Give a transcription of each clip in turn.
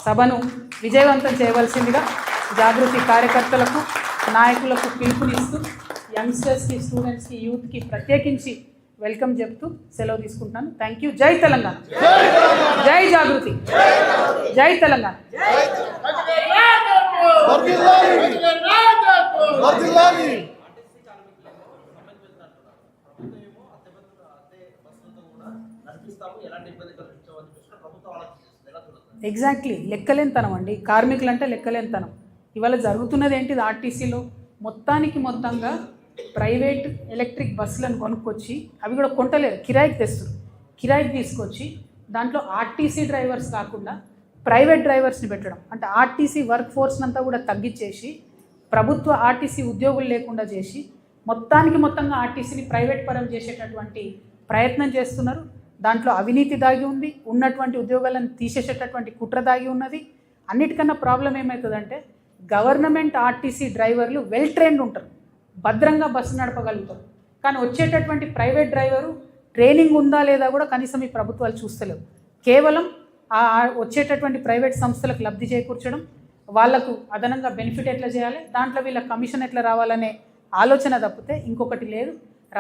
సభను విజయవంతం చేయవలసిందిగా జాగృతి కార్యకర్తలకు నాయకులకు పిలుపునిస్తూ యంగ్స్టర్స్కి స్టూడెంట్స్కి యూత్కి ప్రత్యేకించి వెల్కమ్ చెప్తూ సెలవు తీసుకుంటున్నాను. Thank you. జై తెలంగాణ, జై జాగృతి, జై తెలంగాణ. ఎగ్జాక్ట్లీ లెక్కలేనితనం అండి. కార్మికులు అంటే లెక్కలేనితనం. ఇవాళ జరుగుతున్నది ఏంటిది? ఆర్టీసీలో మొత్తంగా ప్రైవేట్ ఎలక్ట్రిక్ బస్సులను కొనుక్కొచ్చి, అవి కూడా కొంటలేరు, కిరాయికి తెస్తారు. కిరాయికి తీసుకొచ్చి దాంట్లో ఆర్టీసీ డ్రైవర్స్ కాకుండా ప్రైవేట్ డ్రైవర్స్ని పెట్టడం, అంటే ఆర్టీసీ వర్క్ ఫోర్స్ని అంతా కూడా తగ్గించేసి ప్రభుత్వ ఆర్టీసీ ఉద్యోగులు లేకుండా చేసి మొత్తంగా ఆర్టీసీని ప్రైవేట్ పరం చేసేటటువంటి ప్రయత్నం చేస్తున్నారు. దాంట్లో అవినీతి దాగి ఉంది, ఉన్నటువంటి ఉద్యోగాలను తీసేసేటటువంటి కుట్ర దాగి ఉన్నది. అన్నిటికన్నా ప్రాబ్లం ఏమవుతుందంటే గవర్నమెంట్ ఆర్టీసీ డ్రైవర్లు వెల్ ట్రైన్డ్ ఉంటారు, భద్రంగా బస్సు నడపగలుగుతారు. కానీ వచ్చేటటువంటి ప్రైవేట్ డ్రైవరు ట్రైనింగ్ ఉందా లేదా కూడా కనీసం ఈ ప్రభుత్వాలు చూస్తలేవు. కేవలం వచ్చేటటువంటి ప్రైవేట్ సంస్థలకు లబ్ధి చేకూర్చడం, వాళ్లకు అదనంగా బెనిఫిట్ ఎట్లా చేయాలి, దాంట్లో వీళ్ళ కమిషన్ ఎట్లా రావాలనే ఆలోచన తప్పితే ఇంకొకటి లేదు.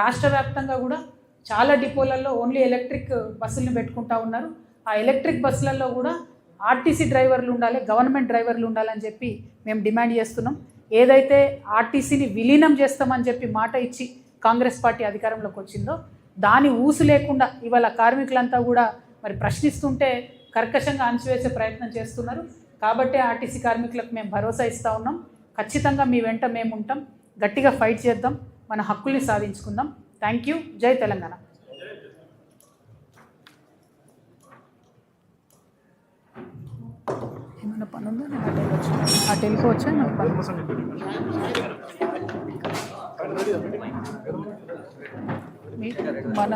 రాష్ట్ర వ్యాప్తంగా కూడా చాలా డిపోలలో ఓన్లీ ఎలక్ట్రిక్ బస్సులను పెట్టుకుంటా ఉన్నారు. ఆ ఎలక్ట్రిక్ బస్సులలో కూడా ఆర్టీసీ డ్రైవర్లు ఉండాలి, గవర్నమెంట్ డ్రైవర్లు ఉండాలని చెప్పి మేము డిమాండ్ చేస్తున్నాం. ఏదైతే ఆర్టీసీని విలీనం చేస్తామని చెప్పి మాట ఇచ్చి కాంగ్రెస్ పార్టీ అధికారంలోకి వచ్చిందో దాని ఊసు లేకుండా ఇవాళ కార్మికులంతా కూడా మరి ప్రశ్నిస్తుంటే కర్కశంగా అణచివేసే ప్రయత్నం చేస్తున్నారు. కాబట్టి ఆర్టీసీ కార్మికులకు మేము భరోసా ఇస్తూ ఉన్నాం. ఖచ్చితంగా మీ వెంట మేము ఉంటాం, గట్టిగా ఫైట్ చేద్దాం, మన హక్కుల్ని సాధించుకుందాం. Thank you. జై తెలంగాణ. ఏమైనా పని ఉందా? నేను అటు వెళ్ళిపోవచ్చా? మన